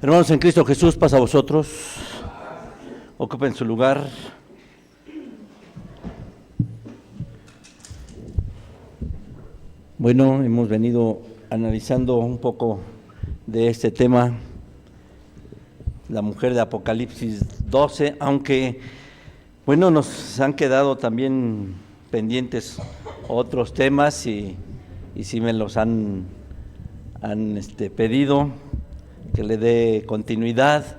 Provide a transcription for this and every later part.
Hermanos en Cristo Jesús, pasa a vosotros. Ocupen su lugar. Bueno, hemos venido analizando un poco de este tema, la mujer de Apocalipsis 12, aunque, bueno, nos han quedado también pendientes otros temas y sí me los han pedido que le dé continuidad,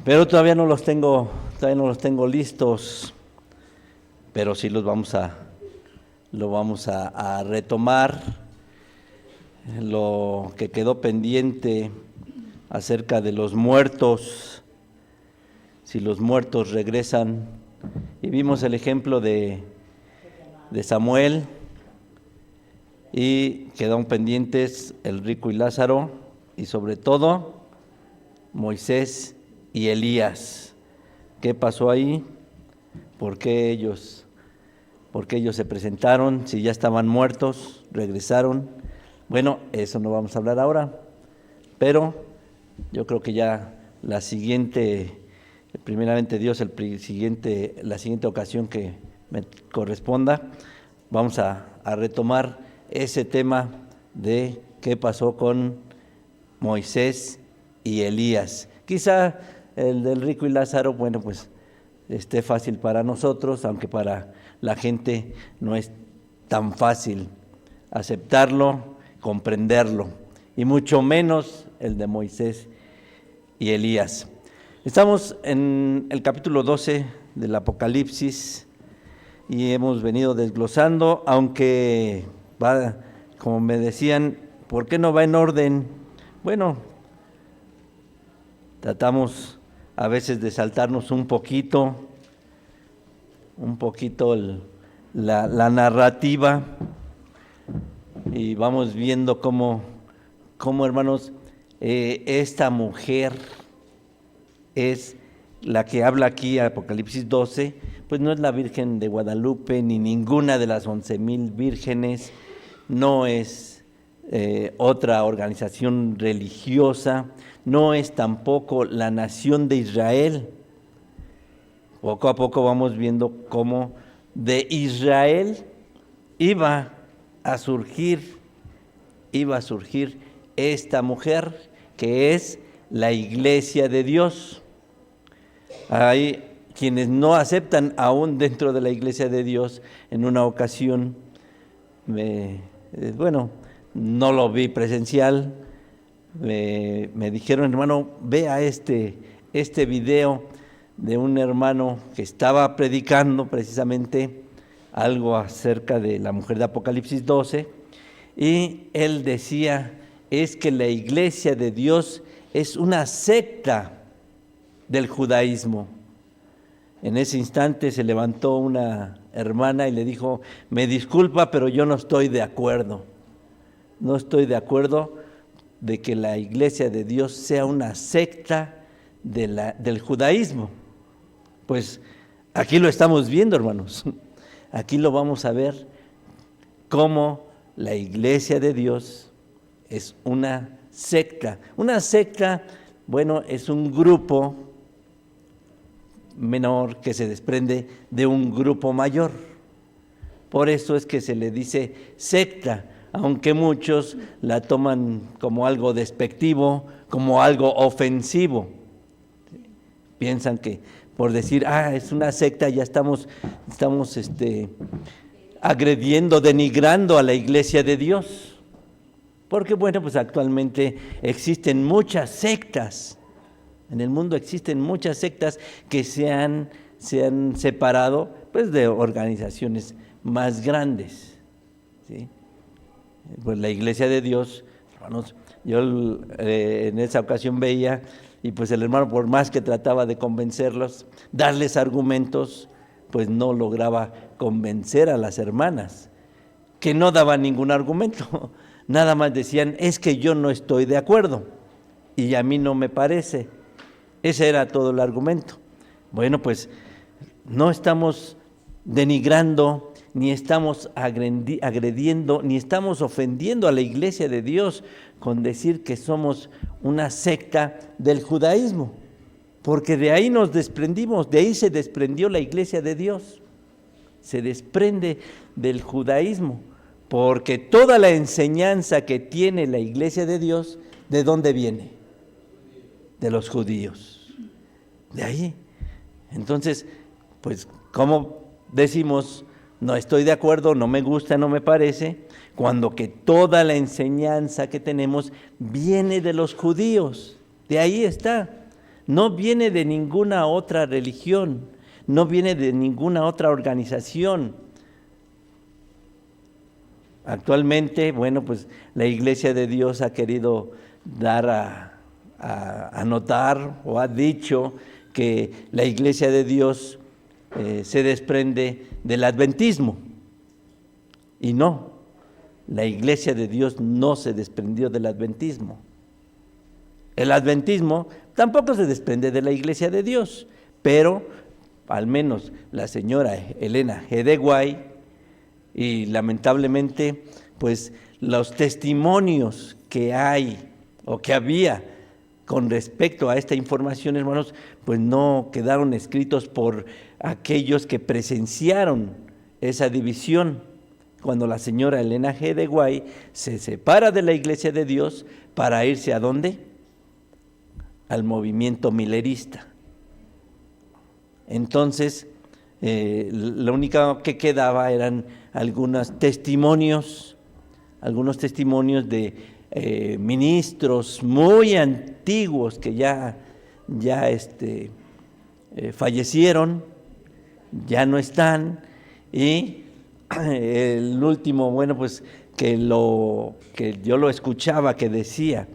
pero todavía no los tengo listos, pero sí lo vamos a retomar. Lo que quedó pendiente acerca de los muertos, si los muertos regresan, y vimos el ejemplo de Samuel, y quedaron pendientes el rico y Lázaro, y sobre todo Moisés y Elías. ¿Qué pasó ahí? ¿Por qué ellos se presentaron? Si ya estaban muertos, regresaron. Bueno, eso no vamos a hablar ahora, pero yo creo que ya la siguiente, primeramente Dios, la siguiente ocasión que me corresponda, vamos a retomar ese tema de qué pasó con Moisés y Elías. Quizá el del rico y Lázaro, bueno, pues esté fácil para nosotros, aunque para la gente no es tan fácil aceptarlo, comprenderlo, y mucho menos el de Moisés y Elías. Estamos en el capítulo 12 del Apocalipsis y hemos venido desglosando, aunque va, como me decían, ¿por qué no va en orden? Bueno, tratamos a veces de saltarnos un poquito la narrativa, y vamos viendo cómo hermanos, esta mujer es la que habla aquí, Apocalipsis 12, pues no es la Virgen de Guadalupe, ni ninguna de las 11,000 vírgenes, no es otra organización religiosa, no es tampoco la nación de Israel. Poco a poco vamos viendo cómo de Israel iba a surgir esta mujer, que es la Iglesia de Dios. Hay quienes no aceptan aún dentro de la Iglesia de Dios. En una ocasión, no lo vi presencial, me dijeron: hermano, vea este video de un hermano que estaba predicando precisamente algo acerca de la mujer de Apocalipsis 12, y él decía: es que la Iglesia de Dios es una secta del judaísmo. En ese instante se levantó una hermana y le dijo: me disculpa, pero yo no estoy de acuerdo de que la Iglesia de Dios sea una secta del judaísmo. Pues aquí lo estamos viendo, hermanos. Aquí lo vamos a ver, cómo la Iglesia de Dios es una secta. Una secta, bueno, es un grupo menor que se desprende de un grupo mayor. Por eso es que se le dice secta, aunque muchos la toman como algo despectivo, como algo ofensivo. Piensan que por decir, es una secta, ya estamos agrediendo, denigrando a la Iglesia de Dios. Porque, bueno, pues actualmente existen muchas sectas. En el mundo existen muchas sectas que se han separado, pues, de organizaciones más grandes, ¿sí? Pues la Iglesia de Dios, hermanos, yo en esa ocasión veía, y pues el hermano, por más que trataba de convencerlos, darles argumentos, pues no lograba convencer a las hermanas, que no daban ningún argumento. Nada más decían: es que yo no estoy de acuerdo y a mí no me parece. Ese era todo el argumento. Bueno, pues no estamos denigrando ni estamos agrediendo, ni estamos ofendiendo a la iglesia de Dios con decir que somos una secta del judaísmo, porque de ahí nos desprendimos, de ahí se desprendió la iglesia de Dios, se desprende del judaísmo, porque toda la enseñanza que tiene la iglesia de Dios, ¿de dónde viene? De los judíos, de ahí. Entonces, pues, ¿cómo decimos, no estoy de acuerdo, no me gusta, no me parece, cuando que toda la enseñanza que tenemos viene de los judíos? De ahí está, no viene de ninguna otra religión, no viene de ninguna otra organización. Actualmente, bueno, pues la Iglesia de Dios ha querido dar a notar o ha dicho que la Iglesia de Dios se desprende del adventismo. Y no, la Iglesia de Dios no se desprendió del adventismo. El adventismo tampoco se desprende de la Iglesia de Dios, pero al menos la señora Elena G. de White, y lamentablemente, pues los testimonios que hay o que había con respecto a esta información, hermanos, pues no quedaron escritos por aquellos que presenciaron esa división. Cuando la señora Elena G. de White se separa de la Iglesia de Dios para irse ¿a dónde? Al movimiento milerista. Entonces, lo único que quedaba eran algunos testimonios de ministros muy antiguos que ya fallecieron, ya no están, y el último, bueno, pues que yo lo escuchaba que decía,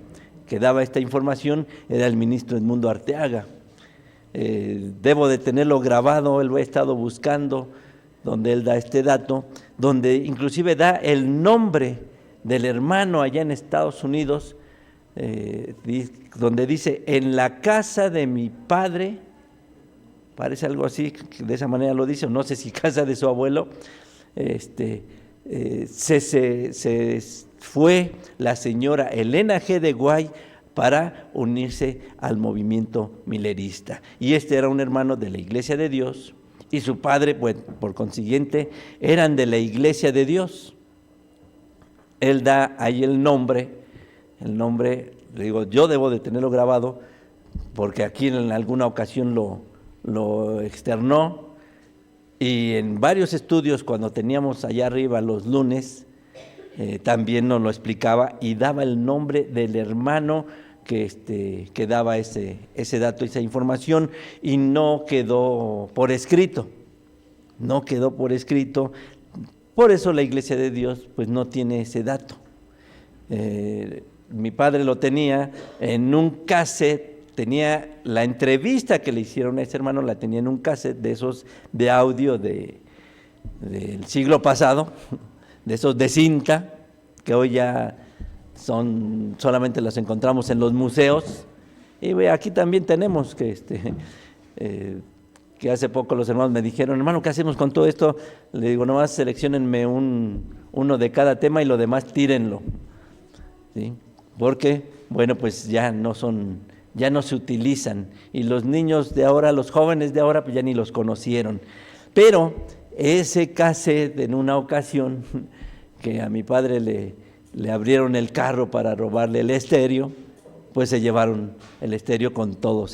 que daba esta información, era el ministro Edmundo Arteaga. Debo de tenerlo grabado, lo he estado buscando, donde él da este dato, donde inclusive da el nombre del hermano allá en Estados Unidos, donde dice, en la casa de mi padre, parece algo así, de esa manera lo dice, o no sé si casa de su abuelo, se fue la señora Elena G. de White para unirse al movimiento milerista. Y era un hermano de la Iglesia de Dios, y su padre, pues, por consiguiente, eran de la Iglesia de Dios. Él da ahí el nombre, digo, yo debo de tenerlo grabado, porque aquí en alguna ocasión lo externó, y en varios estudios, cuando teníamos allá arriba los lunes, también nos lo explicaba y daba el nombre del hermano que daba ese dato, esa información, y no quedó por escrito, por eso la Iglesia de Dios pues no tiene ese dato. Mi padre lo tenía en un cassette, tenía la entrevista que le hicieron a ese hermano, la tenía en un cassette de esos de audio del siglo pasado, de esos de cinta, que hoy ya solamente los encontramos en los museos. Y aquí también tenemos que hace poco los hermanos me dijeron, hermano, ¿qué hacemos con todo esto? Le digo, nomás selecciónenme uno de cada tema y lo demás tírenlo, ¿sí? Porque, bueno, pues ya no se utilizan, y los niños de ahora, los jóvenes de ahora, pues ya ni los conocieron. Pero ese cassette, en una ocasión que a mi padre le abrieron el carro para robarle el estéreo, pues se llevaron el estéreo con todo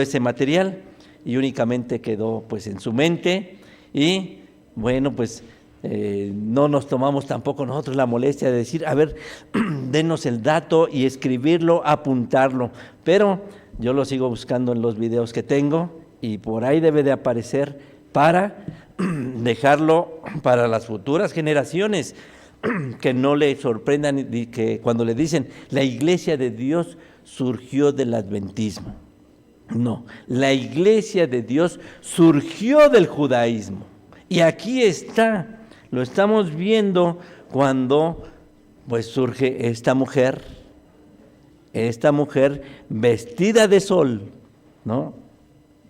ese material, y únicamente quedó pues en su mente. Y bueno, pues no nos tomamos tampoco nosotros la molestia de decir, a ver, denos el dato y escribirlo, apuntarlo, pero yo lo sigo buscando en los videos que tengo, y por ahí debe de aparecer para dejarlo para las futuras generaciones, que no le sorprendan que cuando le dicen la Iglesia de Dios surgió del adventismo. No, la Iglesia de Dios surgió del judaísmo, y aquí está, lo estamos viendo cuando pues surge esta mujer vestida de sol, ¿no?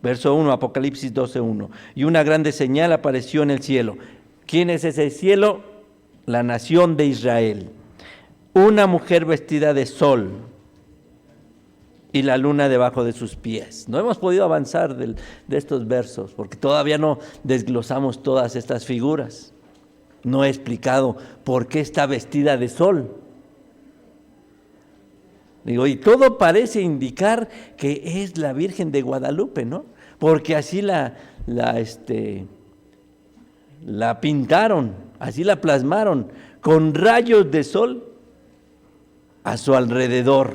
Verso 1, Apocalipsis 12:1, y una grande señal apareció en el cielo. ¿Quién es ese cielo? La nación de Israel. Una mujer vestida de sol y la luna debajo de sus pies. No hemos podido avanzar de estos versos porque todavía no desglosamos todas estas figuras. No he explicado por qué está vestida de sol. Digo, y todo parece indicar que es la Virgen de Guadalupe, ¿no? Porque así la pintaron, así la plasmaron, con rayos de sol a su alrededor.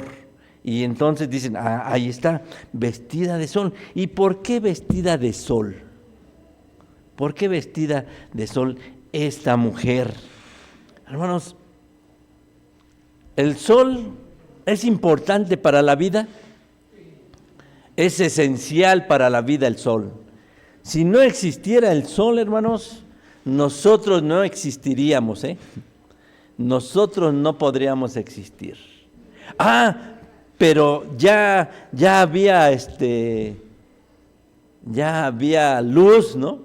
Y entonces dicen, ahí está, vestida de sol. ¿Y por qué vestida de sol? ¿Por qué vestida de sol esta mujer? Hermanos, el sol es importante para la vida, es esencial para la vida el sol. Si no existiera el sol, hermanos, nosotros no existiríamos, nosotros no podríamos existir. Pero ya había luz, ¿no?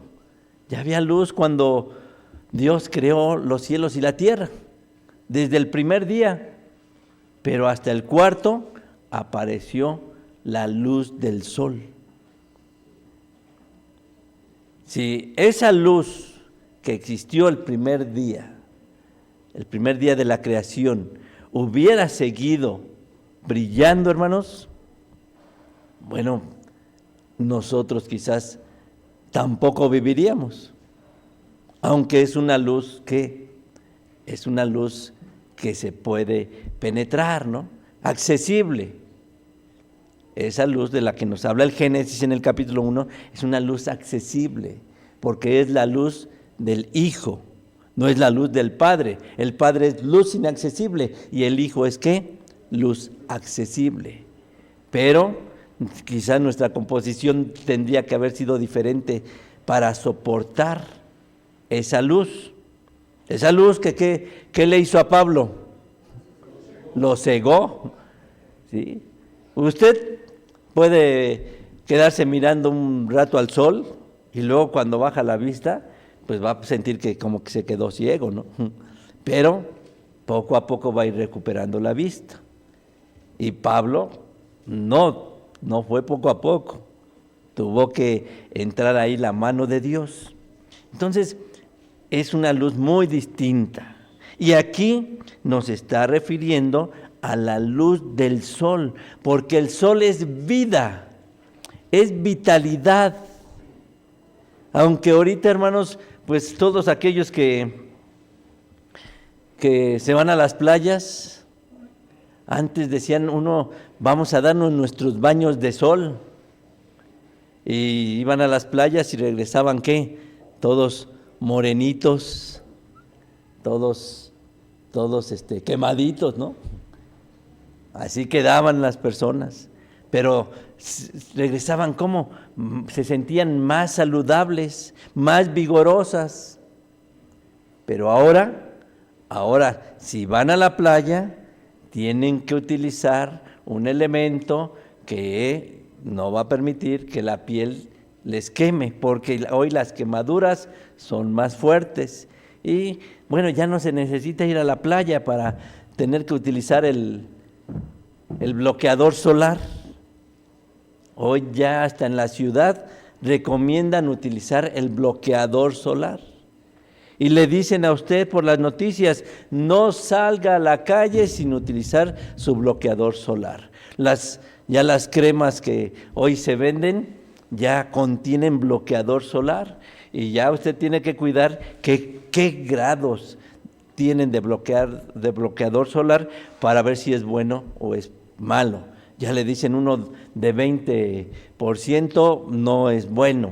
Ya había luz cuando Dios creó los cielos y la tierra, desde el primer día. Pero hasta el cuarto apareció la luz del sol. Si esa luz que existió el primer día de la creación, hubiera seguido brillando, hermanos, bueno, nosotros quizás tampoco viviríamos, aunque es una luz que se puede penetrar, ¿no? Accesible. Esa luz de la que nos habla el Génesis en el capítulo 1 es una luz accesible, porque es la luz del Hijo, no es la luz del Padre. El Padre es luz inaccesible y el Hijo es ¿qué? Luz accesible. Pero quizás nuestra composición tendría que haber sido diferente para soportar esa luz. Esa luz que ¿qué le hizo a Pablo? Lo cegó. ¿Sí? Usted puede quedarse mirando un rato al sol y luego cuando baja la vista, pues va a sentir que como que se quedó ciego, ¿no? Pero poco a poco va a ir recuperando la vista. Y Pablo no fue poco a poco. Tuvo que entrar ahí la mano de Dios. Entonces, es una luz muy distinta. Y aquí nos está refiriendo a la luz del sol, porque el sol es vida, es vitalidad. Aunque ahorita, hermanos, pues todos aquellos que se van a las playas, antes decían vamos a darnos nuestros baños de sol. Y iban a las playas y regresaban, ¿qué? Todos morenitos, todos quemaditos, ¿no? Así quedaban las personas, pero regresaban ¿cómo? Se sentían más saludables, más vigorosas. Pero ahora si van a la playa, tienen que utilizar un elemento que no va a permitir que la piel les queme, porque hoy las quemaduras son más fuertes. Y bueno, ya no se necesita ir a la playa para tener que utilizar el bloqueador solar. Hoy ya hasta en la ciudad recomiendan utilizar el bloqueador solar. Y le dicen a usted por las noticias, no salga a la calle sin utilizar su bloqueador solar. Ya las cremas que hoy se venden ya contienen bloqueador solar y ya usted tiene que cuidar qué grados tienen de bloqueador solar para ver si es bueno o es malo. Ya le dicen uno de 20% no es bueno,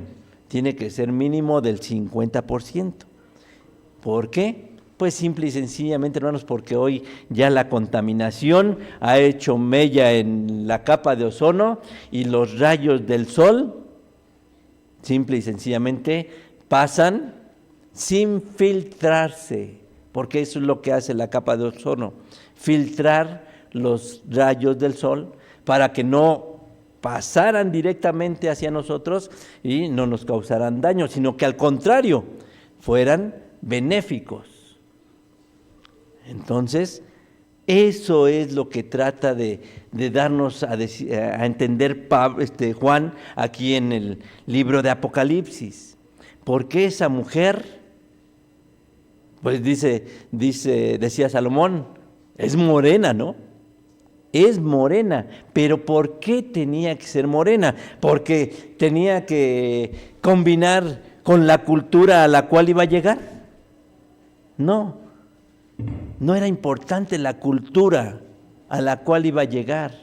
tiene que ser mínimo del 50%. ¿Por qué? Pues simple y sencillamente, hermanos, porque hoy ya la contaminación ha hecho mella en la capa de ozono y los rayos del sol, simple y sencillamente, pasan sin filtrarse, porque eso es lo que hace la capa de ozono, filtrar los rayos del sol para que no pasaran directamente hacia nosotros y no nos causaran daño, sino que al contrario, fueran benéficos. Entonces, eso es lo que trata de darnos a entender Juan aquí en el libro de Apocalipsis. ¿Por qué esa mujer? Pues decía Salomón, es morena, ¿no? Es morena, pero ¿por qué tenía que ser morena? Porque tenía que combinar con la cultura a la cual iba a llegar. No era importante la cultura a la cual iba a llegar.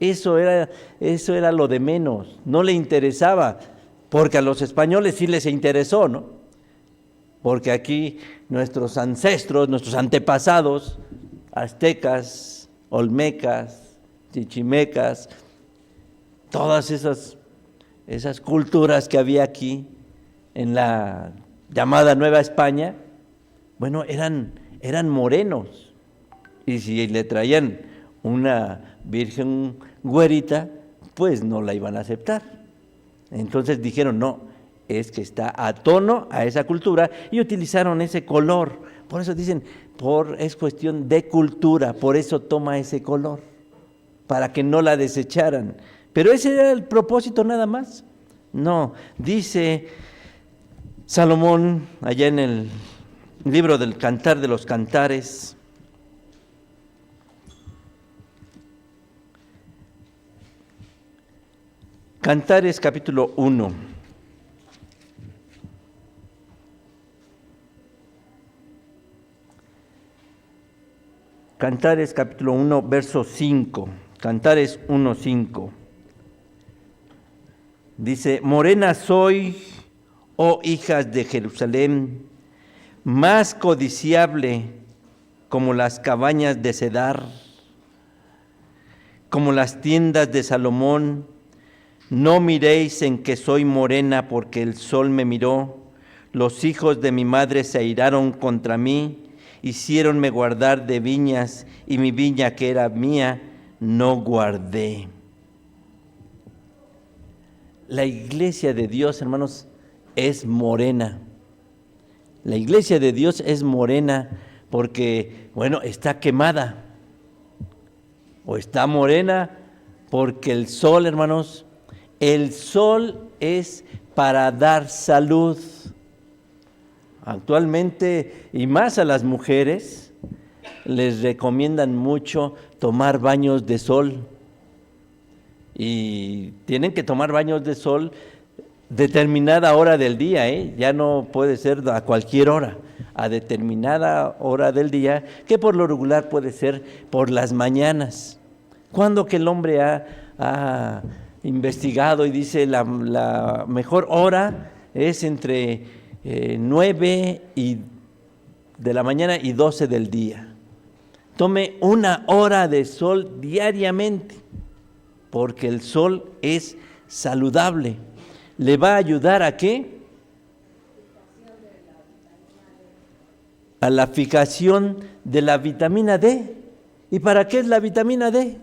Eso era lo de menos, no le interesaba, porque a los españoles sí les interesó, ¿no? Porque aquí nuestros ancestros, nuestros antepasados, aztecas, olmecas, chichimecas, todas esas culturas que había aquí en la llamada Nueva España, bueno, eran morenos. Y si le traían una virgen güerita, pues no la iban a aceptar. Entonces dijeron, no, es que está a tono a esa cultura, y utilizaron ese color. Por eso dicen, es cuestión de cultura, por eso toma ese color, para que no la desecharan. Pero ese era el propósito nada más. No, dice Salomón allá en el libro del Cantar de los Cantares, Cantares capítulo 1. Cantares capítulo 1, verso 5. Cantares 1, 5. Dice, morena soy, oh hijas de Jerusalén, más codiciable como las cabañas de Cedar, como las tiendas de Salomón. No miréis en que soy morena, porque el sol me miró. Los hijos de mi madre se airaron contra mí, hiciéronme guardar de viñas, y mi viña que era mía no guardé. La iglesia de Dios, hermanos, es morena. La iglesia de Dios es morena porque, bueno, está quemada. O está morena porque el sol, hermanos, el sol es para dar salud. Actualmente, y más a las mujeres, les recomiendan mucho tomar baños de sol. Y tienen que tomar baños de sol determinada hora del día, ya no puede ser a cualquier hora, a determinada hora del día, que por lo regular puede ser por las mañanas. Cuando que el hombre ha investigado y dice la mejor hora es entre 9 de la mañana y 12 del día. Tome 1 hora de sol diariamente, porque el sol es saludable. ¿Le va a ayudar a qué? A la fijación de la vitamina D. ¿Y para qué es la vitamina D?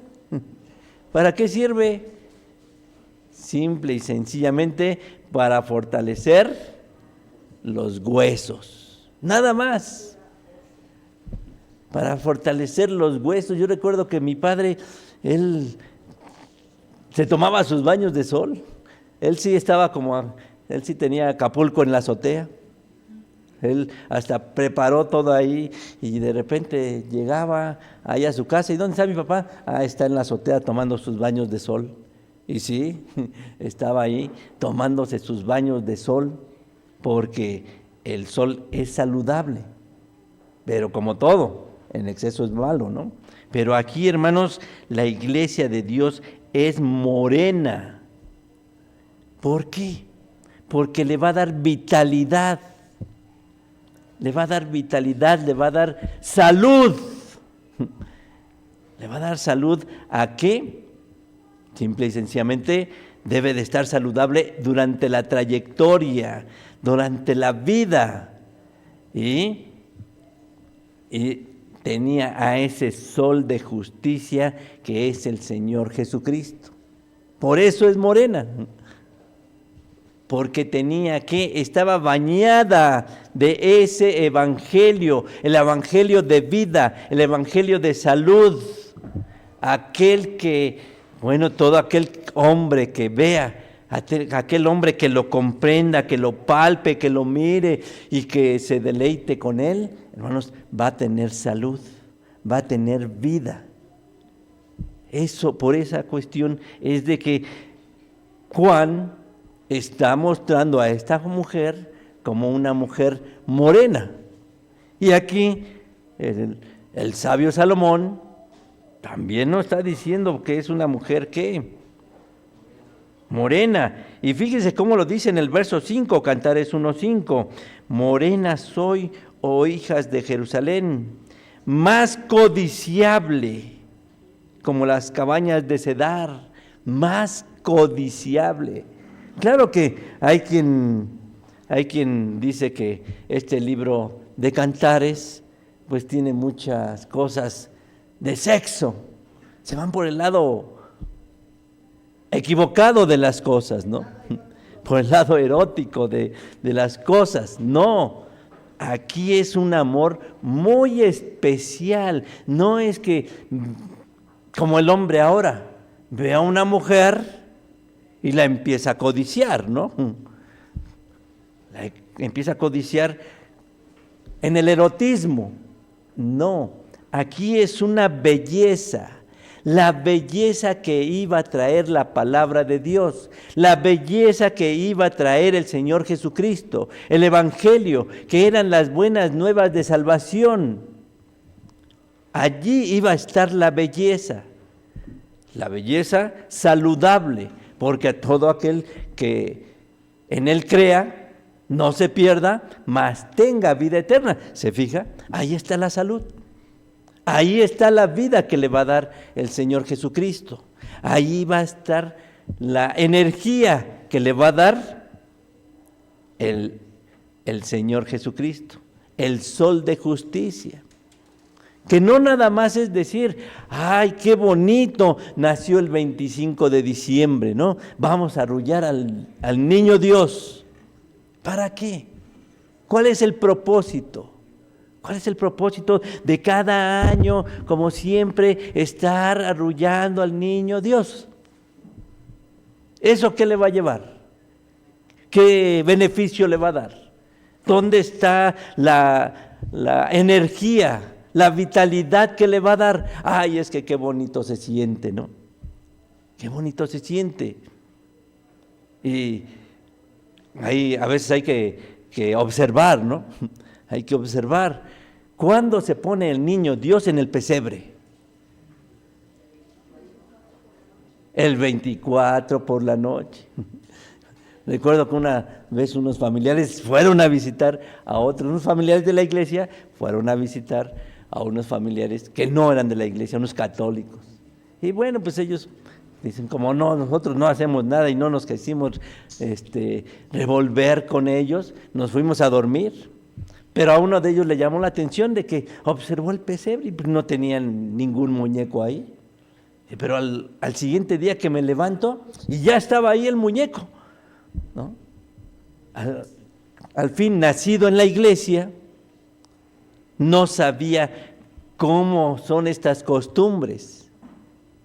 ¿Para qué sirve? Simple y sencillamente para fortalecer los huesos. Nada más. Para fortalecer los huesos. Yo recuerdo que mi padre, él se tomaba sus baños de sol. Él sí tenía Acapulco en la azotea. Él hasta preparó todo ahí y de repente llegaba ahí a su casa. ¿Y dónde está mi papá? Está en la azotea tomando sus baños de sol. Y sí, estaba ahí tomándose sus baños de sol, porque el sol es saludable. Pero como todo, en exceso es malo, ¿no? Pero aquí, hermanos, la iglesia de Dios es morena. ¿Por qué? Porque le va a dar vitalidad. Le va a dar vitalidad, le va a dar salud. ¿Le va a dar salud a qué? Simple y sencillamente debe de estar saludable durante la trayectoria, durante la vida. Y tenía a ese sol de justicia que es el Señor Jesucristo. Por eso es morena. porque estaba bañada de ese evangelio, el evangelio de vida, el evangelio de salud. Todo aquel hombre que vea, aquel hombre que lo comprenda, que lo palpe, que lo mire y que se deleite con él, hermanos, va a tener salud, va a tener vida. Eso, por esa cuestión, es de que Juan está mostrando a esta mujer como una mujer morena. Y aquí el sabio Salomón también nos está diciendo que es una mujer ¿qué? Morena. Y fíjense cómo lo dice en el verso 5, Cantares 1:5. Morena soy, oh hijas de Jerusalén, más codiciable como las cabañas de Cedar, más codiciable. Claro que hay quien dice que este libro de Cantares pues tiene muchas cosas de sexo. Se van por el lado equivocado de las cosas, ¿no? Por el lado erótico de las cosas. No, aquí es un amor muy especial. No es que, como el hombre ahora, ve a una mujer y la empieza a codiciar, ¿no? La empieza a codiciar en el erotismo. No, aquí es una belleza, la belleza que iba a traer la palabra de Dios, la belleza que iba a traer el Señor Jesucristo, el Evangelio, que eran las buenas nuevas de salvación. Allí iba a estar la belleza saludable, porque a todo aquel que en Él crea, no se pierda, mas tenga vida eterna. ¿Se fija? Ahí está la salud. Ahí está la vida que le va a dar el Señor Jesucristo. Ahí va a estar la energía que le va a dar el Señor Jesucristo, el sol de justicia. Que no nada más es decir, ¡ay, qué bonito! Nació el 25 de diciembre, ¿no? Vamos a arrullar al niño Dios. ¿Para qué? ¿Cuál es el propósito? ¿Cuál es el propósito de cada año, como siempre, estar arrullando al niño Dios? ¿Eso qué le va a llevar? ¿Qué beneficio le va a dar? ¿Dónde está la energía, la vitalidad que le va a dar? Ay, es que qué bonito se siente, ¿no? Qué bonito se siente. Y ahí a veces hay que observar, ¿no? Hay que observar. ¿Cuándo se pone el niño Dios en el pesebre? El 24 por la noche. Recuerdo que una vez unos familiares fueron a visitar a otros, unos familiares de la iglesia, fueron a visitar a unos familiares que no eran de la iglesia, unos católicos. Y bueno, pues ellos dicen, como no, nosotros no hacemos nada y no nos quisimos revolver con ellos, nos fuimos a dormir. Pero a uno de ellos le llamó la atención de que observó el pesebre y no tenían ningún muñeco ahí. Pero al siguiente día que me levanto y ya estaba ahí el muñeco, ¿no? Al fin, nacido en la iglesia, no sabía cómo son estas costumbres.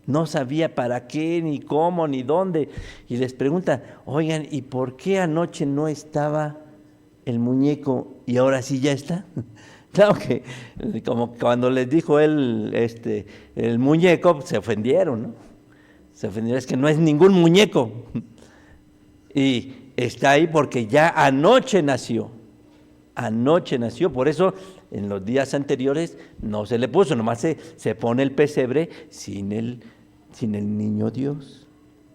No sabía para qué, ni cómo, ni dónde. Y les pregunta, oigan, ¿y por qué anoche no estaba el muñeco y ahora sí ya está? Claro que, como cuando les dijo él, el muñeco, se ofendieron, ¿no? Se ofendieron, es que no es ningún muñeco. Y está ahí porque ya anoche nació, por eso en los días anteriores no se le puso, nomás se pone el pesebre sin el niño Dios.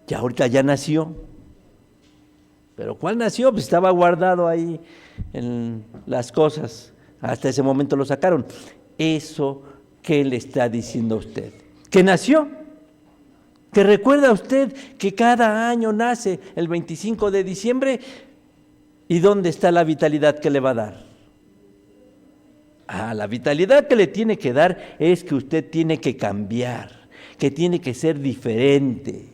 Ya ahorita ya nació. Pero ¿cuál nació? Pues estaba guardado ahí en las cosas. Hasta ese momento lo sacaron. Eso, ¿qué le está diciendo a usted? Que nació. Que recuerda usted que cada año nace el 25 de diciembre. ¿Y dónde está la vitalidad que le va a dar? La vitalidad que le tiene que dar es que usted tiene que cambiar, que tiene que ser diferente,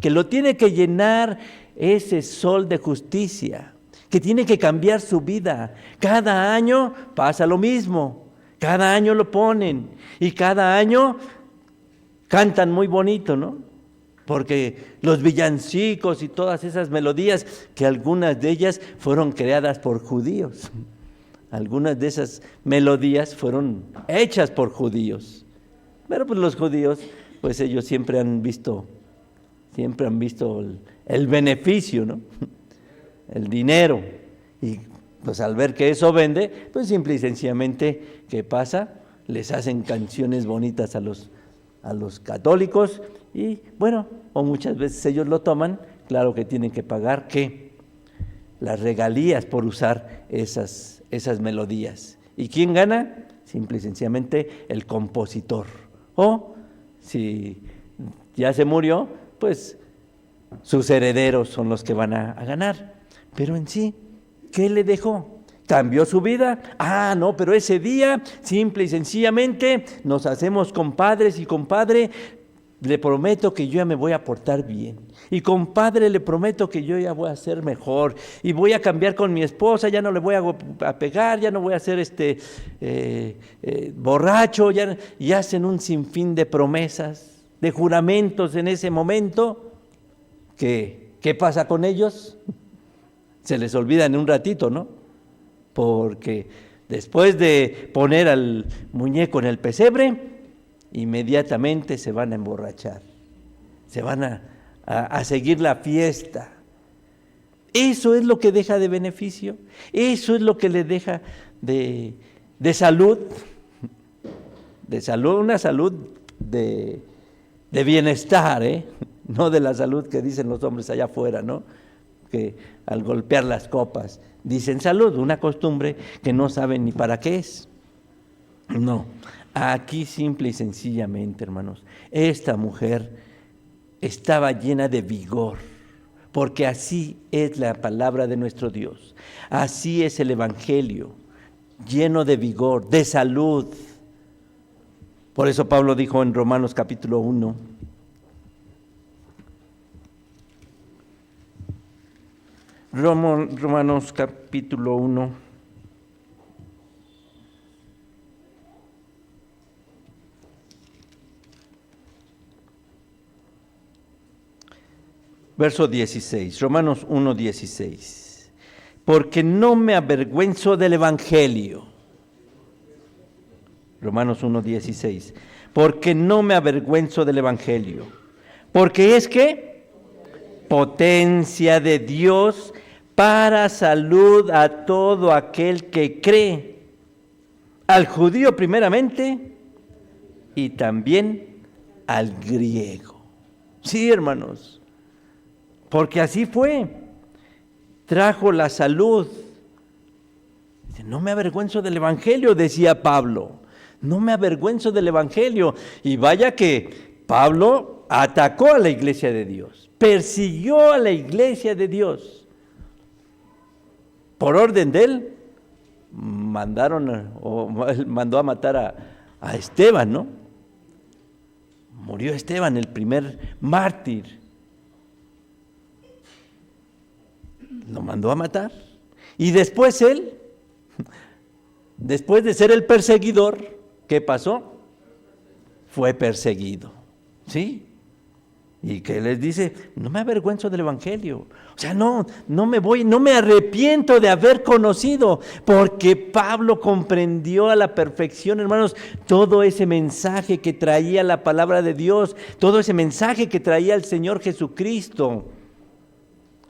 que lo tiene que llenar ese sol de justicia, que tiene que cambiar su vida. Cada año pasa lo mismo, cada año lo ponen y cada año cantan muy bonito, ¿no? Porque los villancicos y todas esas melodías, que algunas de ellas fueron creadas por judíos. Algunas de esas melodías fueron hechas por judíos. Pero pues los judíos, pues ellos siempre han visto el beneficio, ¿no? El dinero. Y pues al ver que eso vende, pues simple y sencillamente, ¿qué pasa? Les hacen canciones bonitas a los católicos y bueno, o muchas veces ellos lo toman, claro que tienen que pagar, ¿qué? Las regalías por usar esas melodías. ¿Y quién gana? Simple y sencillamente el compositor. O si ya se murió, pues sus herederos son los que van a ganar. Pero en sí, ¿qué le dejó? ¿Cambió su vida? Ah, no, pero ese día, simple y sencillamente, nos hacemos compadres y compadre, le prometo que yo ya me voy a portar bien. Y compadre, le prometo que yo ya voy a ser mejor. Y voy a cambiar con mi esposa, ya no le voy a pegar, ya no voy a ser borracho. Y hacen un sinfín de promesas, de juramentos en ese momento. ¿Qué pasa con ellos? Se les olvida en un ratito, ¿no? Porque después de poner al muñeco en el pesebre, inmediatamente se van a emborrachar, se van a seguir la fiesta. Eso es lo que deja de beneficio, eso es lo que le deja de salud, una salud de bienestar, no de la salud que dicen los hombres allá afuera, ¿no? Que al golpear las copas dicen salud, una costumbre que no saben ni para qué es. No, aquí simple y sencillamente, hermanos, esta mujer estaba llena de vigor, porque así es la palabra de nuestro Dios, así es el Evangelio, lleno de vigor, de salud. Por eso Pablo dijo en Romanos capítulo 1, Romanos capítulo 1, verso 16, Romanos 1, 16. Porque no me avergüenzo del Evangelio. Romanos 1, 16. Porque no me avergüenzo del Evangelio. Porque es que potencia de Dios para salud a todo aquel que cree, al judío primeramente y también al griego. Sí, hermanos, porque así fue, trajo la salud. No me avergüenzo del Evangelio, decía Pablo, no me avergüenzo del Evangelio. Y vaya que Pablo atacó a la iglesia de Dios, persiguió a la iglesia de Dios. Por orden de él, mandó a matar a Esteban, ¿no? Murió Esteban, el primer mártir. Lo mandó a matar. Y después él, después de ser el perseguidor, ¿qué pasó? Fue perseguido, ¿sí? ¿Y qué les dice? No me avergüenzo del Evangelio. O sea, no me arrepiento de haber conocido, porque Pablo comprendió a la perfección, hermanos, todo ese mensaje que traía la palabra de Dios, todo ese mensaje que traía el Señor Jesucristo.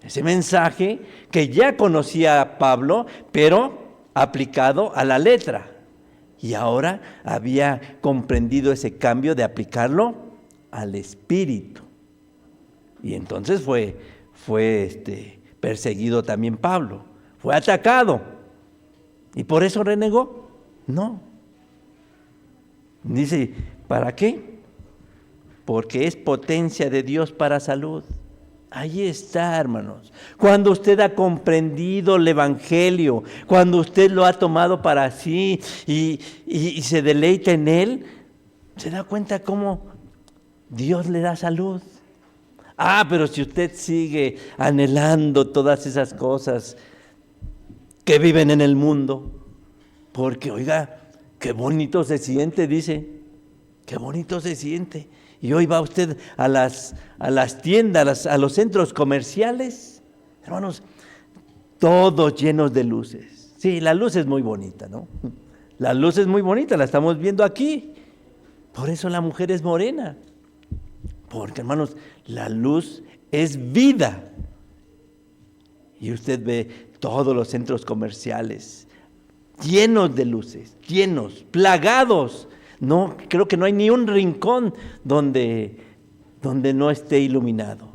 Ese mensaje que ya conocía Pablo, pero aplicado a la letra. Y ahora había comprendido ese cambio de aplicarlo al Espíritu. Y entonces fue perseguido también Pablo, fue atacado. ¿Y por eso renegó? No. Dice, ¿para qué? Porque es potencia de Dios para salud. Ahí está, hermanos. Cuando usted ha comprendido el Evangelio, cuando usted lo ha tomado para sí y se deleita en él, se da cuenta cómo Dios le da salud. Pero si usted sigue anhelando todas esas cosas que viven en el mundo, porque oiga, qué bonito se siente, dice, qué bonito se siente. Y hoy va usted a las tiendas, a los centros comerciales, hermanos, todos llenos de luces. Sí, la luz es muy bonita, ¿no? La luz es muy bonita, la estamos viendo aquí. Por eso la mujer es morena. Porque, hermanos, la luz es vida. Y usted ve todos los centros comerciales llenos de luces, llenos, plagados. No, creo que no hay ni un rincón donde no esté iluminado.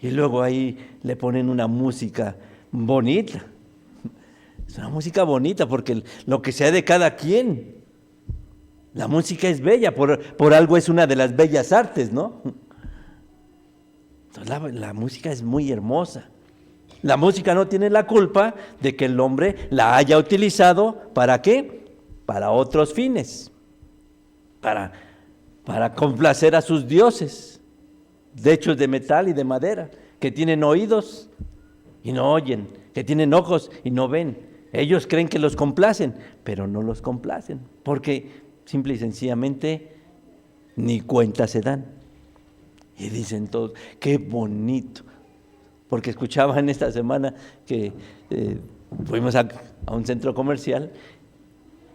Y luego ahí le ponen una música bonita. Es una música bonita porque lo que sea de cada quien. La música es bella, por algo es una de las bellas artes, ¿no? Entonces la música es muy hermosa. La música no tiene la culpa de que el hombre la haya utilizado, ¿para qué? Para otros fines, para complacer a sus dioses, hechos de metal y de madera, que tienen oídos y no oyen, que tienen ojos y no ven. Ellos creen que los complacen, pero no los complacen, porque simple y sencillamente ni cuenta se dan. Y dicen todos, qué bonito. Porque escuchaba en esta semana que fuimos a un centro comercial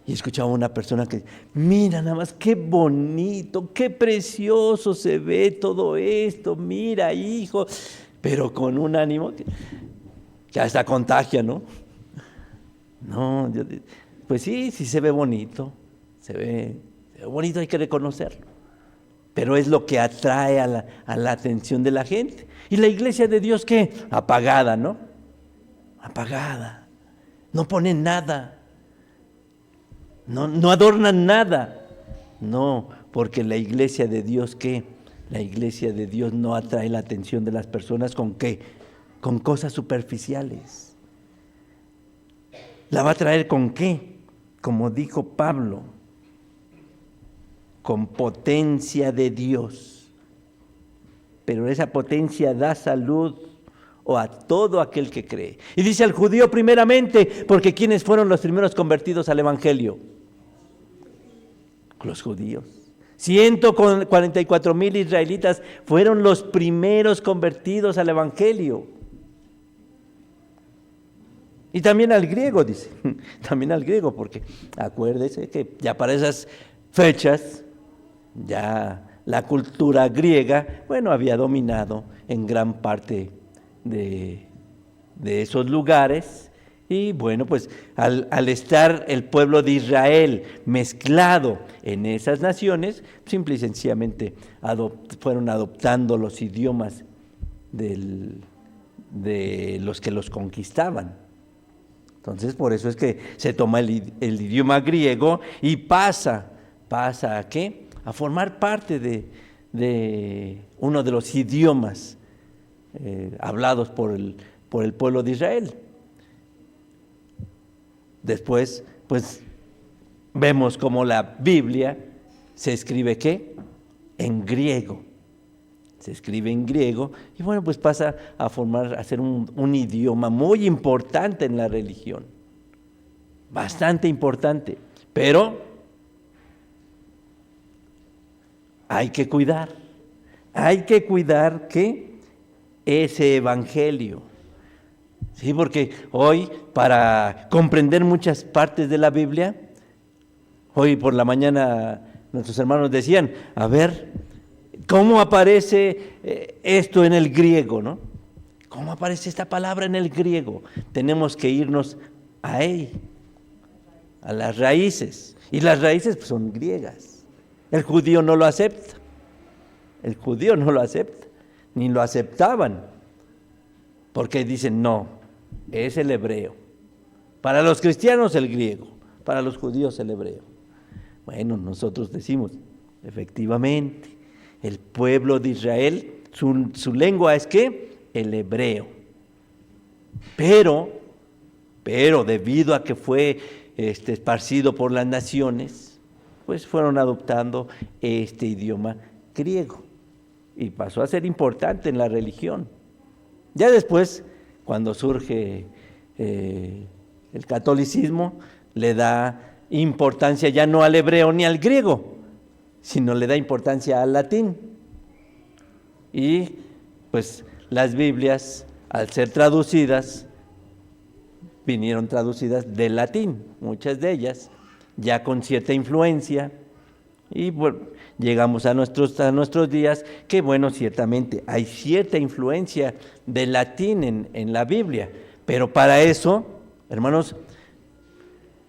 y escuchaba a una persona que, mira nada más, qué bonito, qué precioso se ve todo esto, mira hijo, pero con un ánimo que hasta contagia, ¿no? No, pues sí se ve bonito, se ve bonito, hay que reconocerlo. Pero es lo que atrae a la atención de la gente. ¿Y la iglesia de Dios qué? Apagada, ¿no? Apagada. No ponen nada. No adornan nada. No, porque la iglesia de Dios ¿qué? La iglesia de Dios no atrae la atención de las personas ¿con qué? Con cosas superficiales. ¿La va a traer con qué? Como dijo Pablo, con potencia de Dios. Pero esa potencia da salud a todo aquel que cree. Y dice al judío primeramente, porque ¿quiénes fueron los primeros convertidos al evangelio? Los judíos. 144,000 israelitas fueron los primeros convertidos al evangelio. Y también al griego, dice, también al griego, porque acuérdese que ya para esas fechas, ya la cultura griega, había dominado en gran parte de esos lugares. Y pues al estar el pueblo de Israel mezclado en esas naciones, simple y sencillamente fueron adoptando los idiomas de los que los conquistaban. Entonces, por eso es que se toma el idioma griego y pasa ¿a qué? A formar parte de uno de los idiomas hablados por el pueblo de Israel. Después, pues, vemos cómo la Biblia se escribe, ¿qué? En griego. Se escribe en griego y pues pasa a ser un idioma muy importante en la religión. Bastante importante, pero hay que cuidar que ese evangelio, sí, porque hoy para comprender muchas partes de la Biblia, hoy por la mañana nuestros hermanos decían, a ver, ¿cómo aparece esto en el griego, no? ¿Cómo aparece esta palabra en el griego? Tenemos que irnos a él, a las raíces, y las raíces pues, son griegas. El judío no lo acepta, ni lo aceptaban, porque dicen, no, es el hebreo. Para los cristianos el griego, para los judíos el hebreo. Bueno, nosotros decimos, efectivamente, el pueblo de Israel, su lengua es ¿qué? El hebreo. Pero debido a que fue esparcido por las naciones, pues fueron adoptando este idioma griego. y pasó a ser importante en la religión. Ya después, cuando surge el catolicismo, le da importancia ya no al hebreo ni al griego, sino le da importancia al latín. Y pues las Biblias, al ser traducidas, vinieron traducidas del latín, muchas de ellas, ya con cierta influencia. Y bueno, llegamos a nuestros días, que bueno, ciertamente hay cierta influencia del latín en la Biblia, pero para eso, hermanos,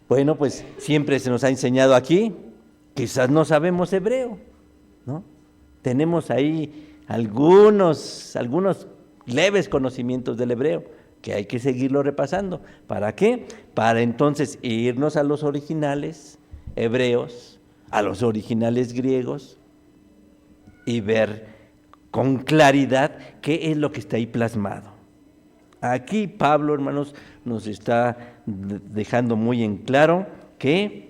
bueno, pues siempre se nos ha enseñado aquí, quizás no sabemos hebreo, ¿no? Tenemos ahí algunos leves conocimientos del hebreo, que hay que seguirlo repasando. ¿Para qué? Para entonces irnos a los originales hebreos, a los originales griegos, y ver con claridad qué es lo que está ahí plasmado. Aquí Pablo, hermanos, nos está dejando muy en claro que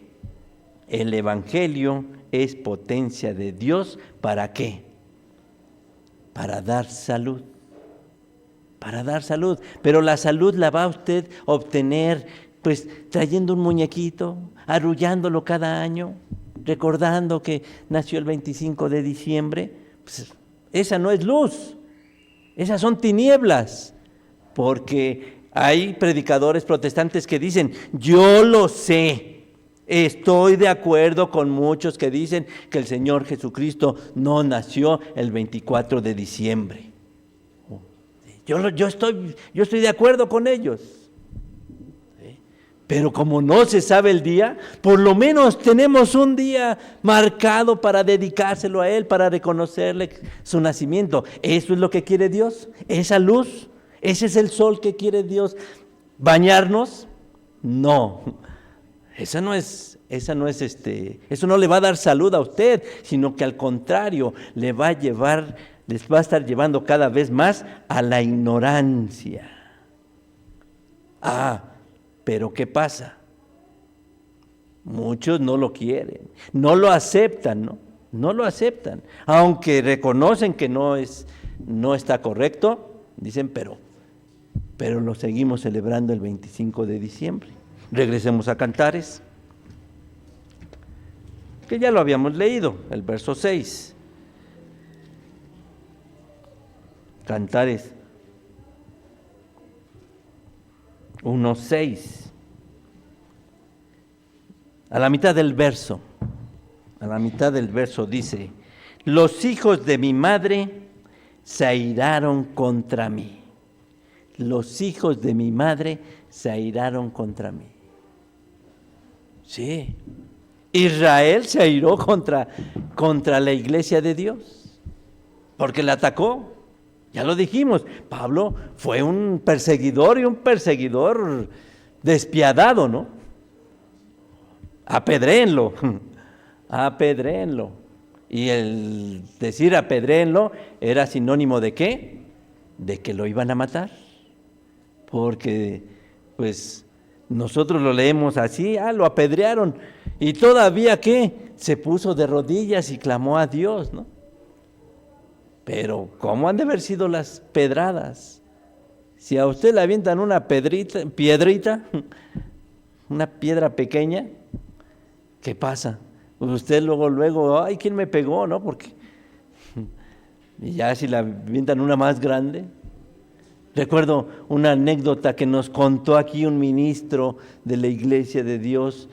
el Evangelio es potencia de Dios. ¿Para qué? Para dar salud. Para dar salud. Pero la salud la va a usted obtener pues trayendo un muñequito, arrullándolo cada año, recordando que nació el 25 de diciembre. Pues esa no es luz, esas son tinieblas. Porque hay predicadores protestantes que dicen, yo lo sé, estoy de acuerdo con muchos que dicen que el Señor Jesucristo no nació el 24 de diciembre. Yo estoy de acuerdo con ellos. Pero como no se sabe el día, por lo menos tenemos un día marcado para dedicárselo a Él, para reconocerle su nacimiento. ¿Eso es lo que quiere Dios? ¿Esa luz? ¿Ese es el sol que quiere Dios? ¿Bañarnos? No. Eso no le va a dar salud a usted, sino que al contrario, les va a estar llevando cada vez más a la ignorancia. Pero ¿qué pasa? Muchos no lo quieren, no lo aceptan, ¿no? No lo aceptan, aunque reconocen que no está correcto, dicen, pero lo seguimos celebrando el 25 de diciembre. Regresemos a Cantares, que ya lo habíamos leído, el verso 6. Cantares 1:6. A la mitad del verso dice, los hijos de mi madre se airaron contra mí. Los hijos de mi madre se airaron contra mí. Sí, Israel se airó contra la iglesia de Dios, porque la atacó. Ya lo dijimos, Pablo fue un perseguidor y un perseguidor despiadado, ¿no? Apedréenlo. Y el decir apedréenlo era sinónimo ¿de qué? De que lo iban a matar. Porque, pues, nosotros lo leemos así, lo apedrearon. Y todavía, ¿qué? Se puso de rodillas y clamó a Dios, ¿no? Pero, ¿cómo han de haber sido las pedradas? Si a usted le avientan una piedrita, una piedra pequeña, ¿qué pasa? Pues usted luego, ay, ¿quién me pegó? ¿No? Porque, y ya si le avientan una más grande. Recuerdo una anécdota que nos contó aquí un ministro de la Iglesia de Dios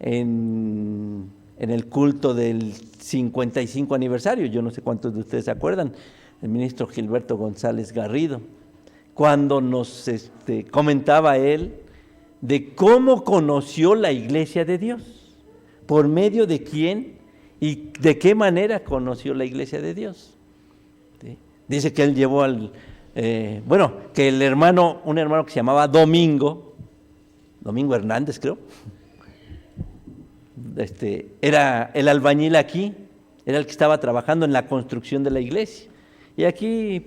en el culto del 55 aniversario, yo no sé cuántos de ustedes se acuerdan, el ministro Gilberto González Garrido, cuando nos comentaba él de cómo conoció la Iglesia de Dios, por medio de quién y de qué manera conoció la Iglesia de Dios. ¿Sí? Dice que él llevó que un hermano que se llamaba Domingo Hernández, creo, era el albañil aquí, era el que estaba trabajando en la construcción de la iglesia. Y aquí,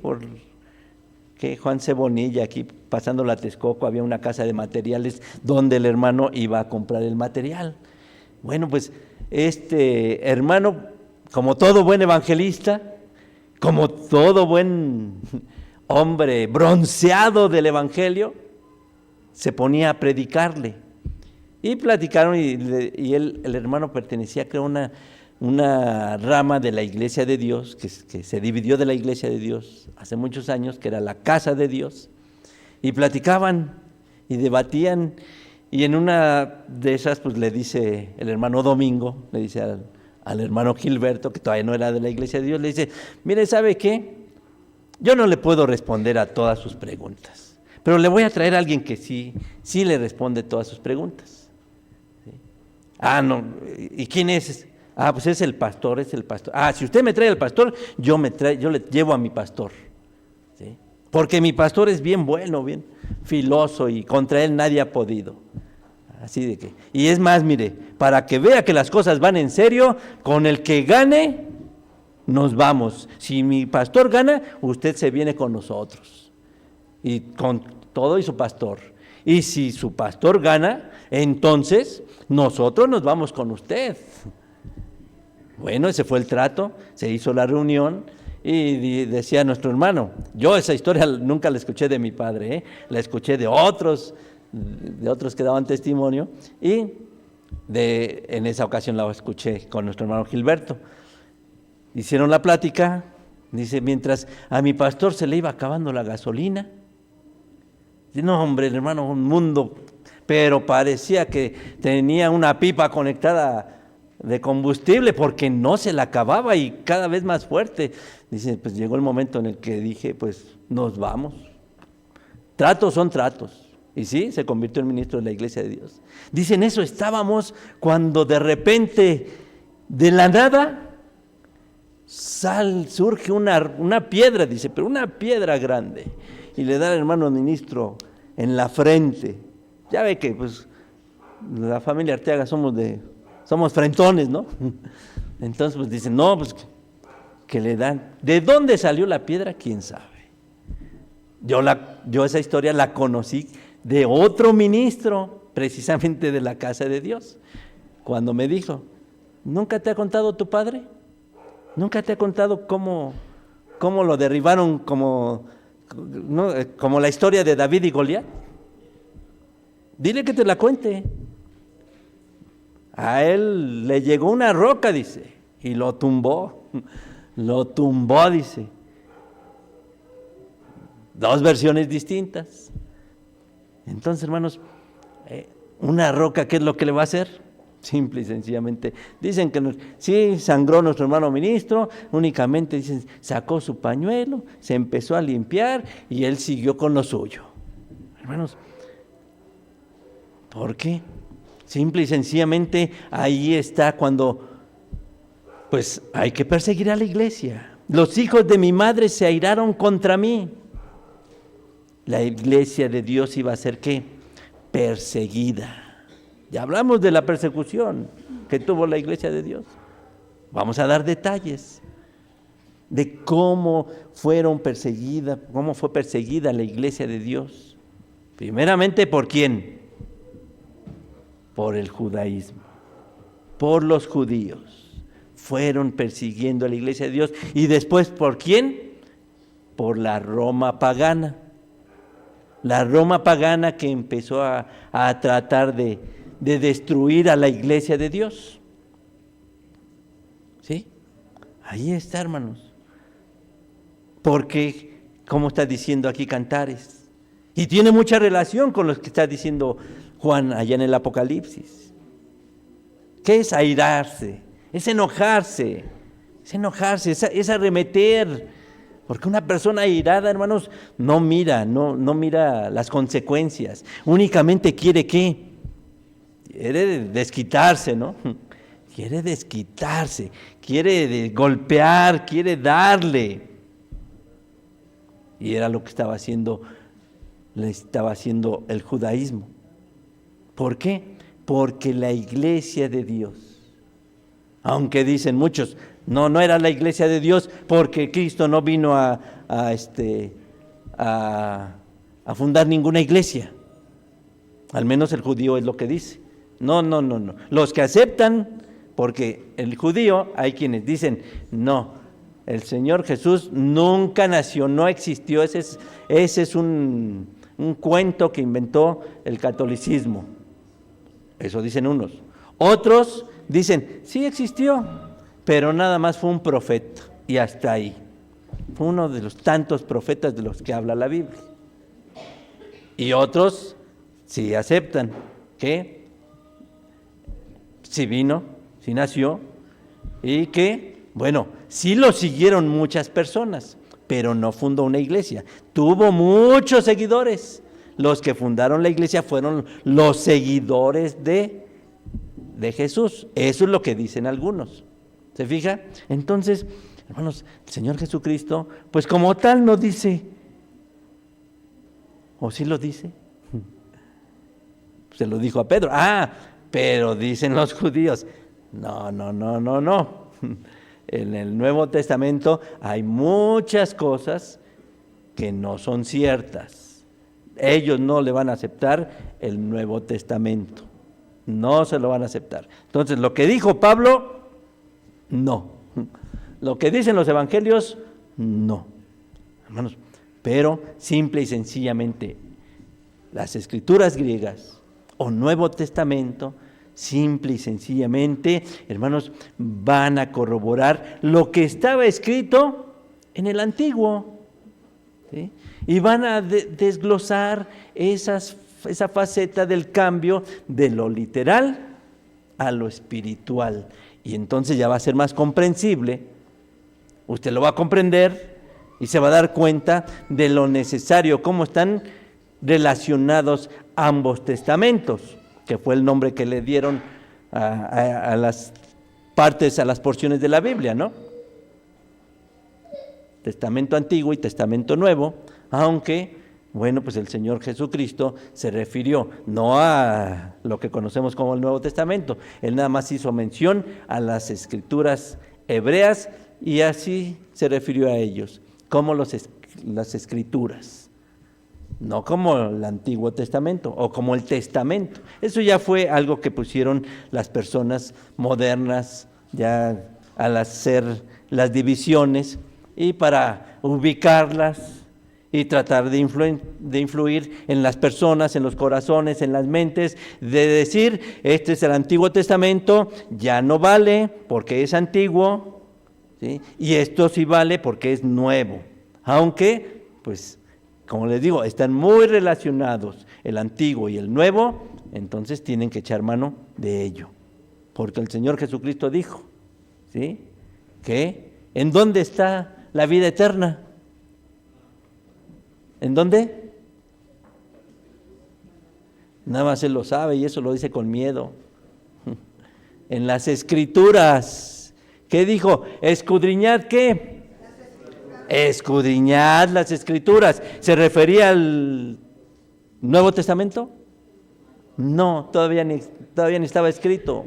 Juan Cebonilla, aquí pasando la Texcoco, había una casa de materiales donde el hermano iba a comprar el material. Bueno, pues este hermano, como todo buen evangelista, como todo buen hombre bronceado del Evangelio, se ponía a predicarle. Y platicaron, y él, el hermano pertenecía, creo, a una rama de la Iglesia de Dios, que se dividió de la Iglesia de Dios hace muchos años, que era la Casa de Dios, y platicaban y debatían, y en una de esas pues le dice el hermano Domingo, le dice al hermano Gilberto, que todavía no era de la Iglesia de Dios, le dice: mire, ¿sabe qué? Yo no le puedo responder a todas sus preguntas, pero le voy a traer a alguien que sí le responde todas sus preguntas. ¿Sí? No, ¿y quién es? Pues es el pastor. Si usted me trae al pastor, yo le llevo a mi pastor. ¿Sí? Porque mi pastor es bien bueno, bien filoso, y contra él nadie ha podido. Así de que, y es más, mire, para que vea que las cosas van en serio, con el que gane, nos vamos. Si mi pastor gana, usted se viene con nosotros. Y con todo y su pastor. Y si su pastor gana, entonces nosotros nos vamos con usted. Bueno, ese fue el trato, se hizo la reunión y decía nuestro hermano: yo esa historia nunca la escuché de mi padre, la escuché de otros que daban testimonio, y en esa ocasión la escuché con nuestro hermano Gilberto. Hicieron la plática, dice, mientras a mi pastor se le iba acabando la gasolina. No, hombre, hermano, un mundo, pero parecía que tenía una pipa conectada de combustible, porque no se la acababa y cada vez más fuerte. Dice, pues llegó el momento en el que dije, pues nos vamos. Tratos son tratos. Y sí, se convirtió en ministro de la Iglesia de Dios. Dicen, eso estábamos cuando de repente, de la nada, surge una piedra, dice, pero una piedra grande, y le da al hermano ministro en la frente. Ya ve que pues la familia Arteaga somos frentones, ¿no? Entonces pues dicen, no, pues que le dan. ¿De dónde salió la piedra? ¿Quién sabe? Yo esa historia la conocí de otro ministro, precisamente de la Casa de Dios, cuando me dijo: ¿nunca te ha contado tu padre? ¿Nunca te ha contado cómo lo derribaron, como la historia de David y Goliat? Dile que te la cuente. A él le llegó una roca, dice, y lo tumbó, dice. Dos versiones distintas. Entonces, hermanos, una roca, ¿qué es lo que le va a hacer? Simple y sencillamente. Dicen que sí, sangró nuestro hermano ministro, únicamente dicen, sacó su pañuelo, se empezó a limpiar y él siguió con lo suyo. Hermanos, ¿por qué? Simple y sencillamente ahí está cuando, pues hay que perseguir a la iglesia. Los hijos de mi madre se airaron contra mí. La iglesia de Dios iba a ser, ¿qué? Perseguida. Ya hablamos de la persecución que tuvo la iglesia de Dios. Vamos a dar detalles de cómo fue perseguida la iglesia de Dios. Primeramente, ¿por quién? Por el judaísmo, por los judíos. Fueron persiguiendo a la iglesia de Dios. Y después, ¿por quién? Por la Roma pagana. La Roma pagana que empezó a tratar de destruir a la iglesia de Dios. ¿Sí? Ahí está, hermanos. Porque, como está diciendo aquí Cantares, y tiene mucha relación con lo que está diciendo Juan allá en el Apocalipsis. ¿Qué es airarse? Es enojarse, es arremeter. Porque una persona airada, hermanos, no mira las consecuencias. Únicamente quiere ¿qué? Quiere desquitarse, ¿no? Quiere desquitarse, quiere golpear, quiere darle. Y era lo que estaba haciendo el judaísmo. ¿Por qué? Porque la iglesia de Dios, aunque dicen muchos, no era la iglesia de Dios porque Cristo no vino a fundar ninguna iglesia. Al menos el judío es lo que dice. No. Los que aceptan, porque el judío, hay quienes dicen, no, El Señor Jesús nunca nació, no existió. Ese es un cuento que inventó el catolicismo. Eso dicen unos. Otros dicen, sí existió, pero nada más fue un profeta y hasta ahí. Fue uno de los tantos profetas de los que habla la Biblia. Y otros sí aceptan que sí vino, sí nació y que, bueno, sí lo siguieron muchas personas, pero no fundó una iglesia. Tuvo muchos seguidores. Los que fundaron la iglesia fueron los seguidores de Jesús. Eso es lo que dicen algunos. ¿Se fija? Entonces, hermanos, el Señor Jesucristo, pues como tal no dice, ¿o sí lo dice? Se lo dijo a Pedro. Pero dicen los judíos, no. En el Nuevo Testamento hay muchas cosas que no son ciertas. Ellos no le van a aceptar el Nuevo Testamento. No se lo van a aceptar. Entonces, lo que dijo Pablo, no. Lo que dicen los evangelios, no. Hermanos, pero simple y sencillamente, las escrituras griegas o Nuevo Testamento, simple y sencillamente, hermanos, van a corroborar lo que estaba escrito en el Antiguo, ¿sí? Y van a desglosar esa faceta del cambio de lo literal a lo espiritual. Y entonces ya va a ser más comprensible, usted lo va a comprender y se va a dar cuenta de lo necesario, cómo están relacionados ambos testamentos, que fue el nombre que le dieron a las partes, a las porciones de la Biblia, ¿no? Testamento Antiguo y Testamento Nuevo, aunque, bueno, pues el Señor Jesucristo se refirió no a lo que conocemos como el Nuevo Testamento, Él nada más hizo mención a las escrituras hebreas y así se refirió a ellos, como las escrituras, no como el Antiguo Testamento o como el Testamento. Eso ya fue algo que pusieron las personas modernas ya al hacer las divisiones y para ubicarlas y tratar de influir en las personas, en los corazones, en las mentes, de decir, este es el Antiguo Testamento, ya no vale porque es antiguo, ¿sí? Y esto sí vale porque es nuevo. Aunque, pues, como les digo, están muy relacionados el Antiguo y el Nuevo, entonces tienen que echar mano de ello. Porque el Señor Jesucristo dijo, ¿sí?, que ¿en dónde está la vida eterna? ¿En dónde? Nada más Él lo sabe y eso lo dice con miedo. En las Escrituras. ¿Qué dijo? ¿Escudriñad qué? Escudriñad las Escrituras. ¿Se refería al Nuevo Testamento? No, todavía ni estaba escrito.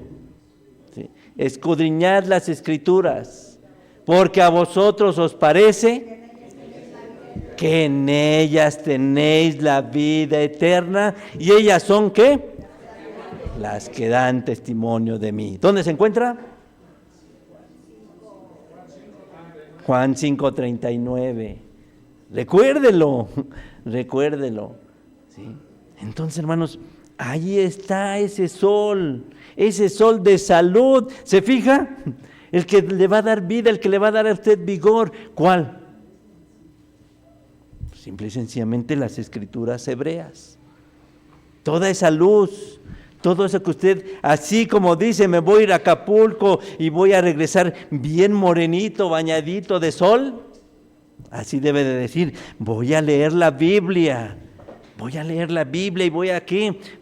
¿Sí? Escudriñad las Escrituras, porque a vosotros os parece que en ellas tenéis la vida eterna, y ellas son ¿qué? Las que dan testimonio de mí. ¿Dónde se encuentra? Juan 5:39. Recuérdelo. ¿Sí? Entonces, hermanos, ahí está ese sol de salud. ¿Se fija? El que le va a dar vida, el que le va a dar a usted vigor. ¿Cuál? Simple y sencillamente las Escrituras hebreas. Toda esa luz, todo eso que usted, así como dice, me voy a ir a Acapulco y voy a regresar bien morenito, bañadito de sol, así debe de decir, voy a leer la Biblia y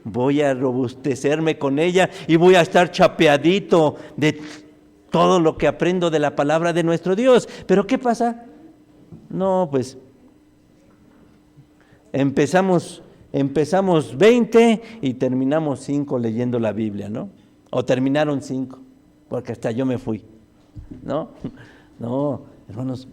voy a robustecerme con ella y voy a estar chapeadito de todo lo que aprendo de la palabra de nuestro Dios. ¿Pero qué pasa? No, pues empezamos 20 y terminamos 5 leyendo la Biblia, ¿no? O terminaron 5, porque hasta yo me fui, ¿no? No, hermanos,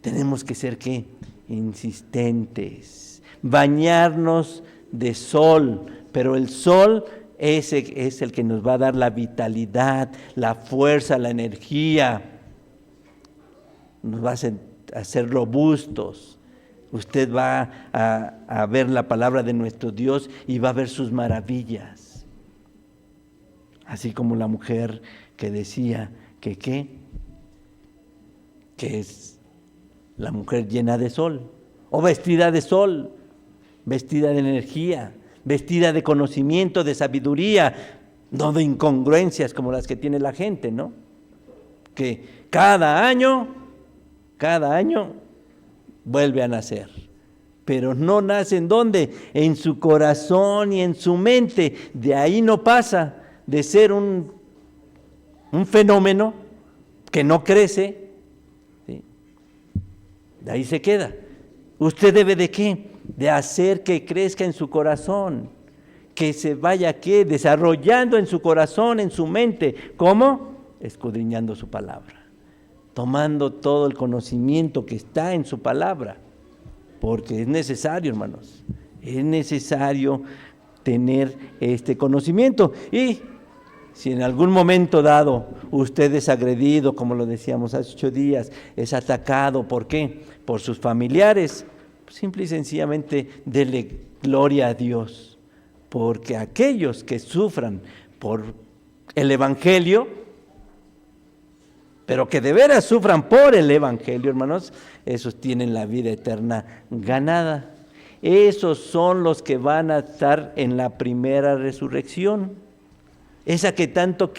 tenemos que ser ¿qué? Insistentes, bañarnos de sol, pero el sol ese es el que nos va a dar la vitalidad, la fuerza, la energía. nos va a hacer robustos. Usted va a ver la palabra de nuestro Dios y va a ver sus maravillas. Así como la mujer que decía que es la mujer llena de sol, o vestida de sol, vestida de energía, vestida de conocimiento, de sabiduría, no de incongruencias como las que tiene la gente, ¿no? Que cada año vuelve a nacer. Pero no nace ¿en dónde? En su corazón y en su mente. De ahí no pasa de ser un fenómeno que no crece, ¿sí? De ahí se queda. ¿Usted debe de qué? De hacer que crezca en su corazón, que se vaya ¿qué? Desarrollando en su corazón, en su mente. ¿Cómo? Escudriñando su palabra, tomando todo el conocimiento que está en su palabra, porque es necesario, hermanos, es necesario tener este conocimiento. Y si en algún momento dado usted es agredido, como lo decíamos hace 8 días, es atacado, ¿por qué? Por sus familiares, simple y sencillamente dele gloria a Dios, porque aquellos que sufran por el Evangelio, pero que de veras sufran por el Evangelio, hermanos, esos tienen la vida eterna ganada. Esos son los que van a estar en la primera resurrección. Esa que tanto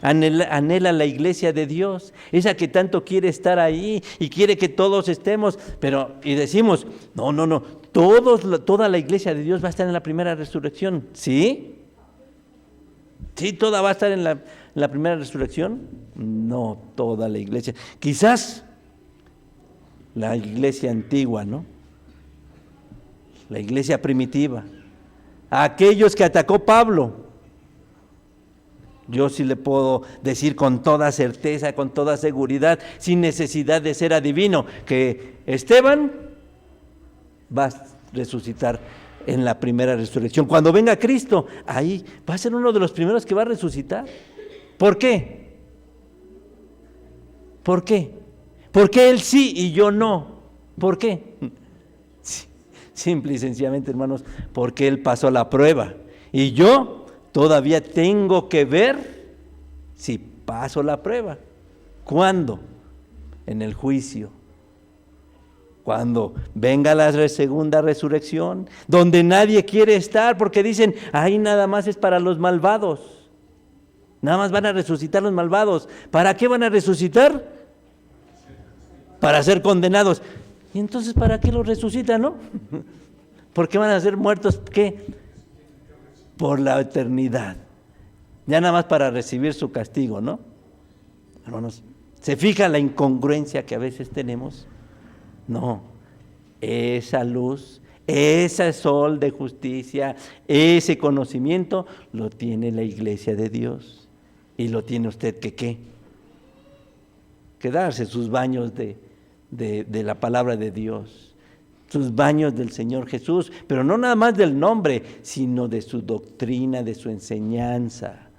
anhela la iglesia de Dios, esa que tanto quiere estar ahí y quiere que todos estemos, y decimos, no, toda la iglesia de Dios va a estar en la primera resurrección, ¿sí? ¿Sí, toda va a estar en la primera resurrección? No, toda la iglesia. Quizás la iglesia antigua, ¿no? La iglesia primitiva. Aquellos que atacó Pablo. Yo sí le puedo decir con toda certeza, con toda seguridad, sin necesidad de ser adivino, que Esteban va a resucitar en la primera resurrección. Cuando venga Cristo, ahí va a ser uno de los primeros que va a resucitar. ¿Por qué? ¿Por qué? ¿Por qué él sí y yo no? ¿Por qué? Simple y sencillamente, hermanos, porque él pasó la prueba y yo todavía tengo que ver si paso la prueba. ¿Cuándo? En el juicio. Cuando venga la segunda resurrección, donde nadie quiere estar porque dicen, ahí nada más es para los malvados. Nada más van a resucitar los malvados. ¿Para qué van a resucitar? Para ser condenados. ¿Y entonces para qué los resucitan, no? ¿Por qué van a ser muertos? ¿Qué? Por la eternidad. Ya nada más para recibir su castigo, ¿no? Hermanos, ¿se fija la incongruencia que a veces tenemos? No, esa luz, ese sol de justicia, ese conocimiento lo tiene la iglesia de Dios y lo tiene usted que darse sus baños de la palabra de Dios, sus baños del Señor Jesús, pero no nada más del nombre, sino de su doctrina, de su enseñanza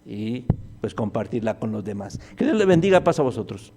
y pues compartirla con los demás. Que Dios le bendiga, paz a vosotros.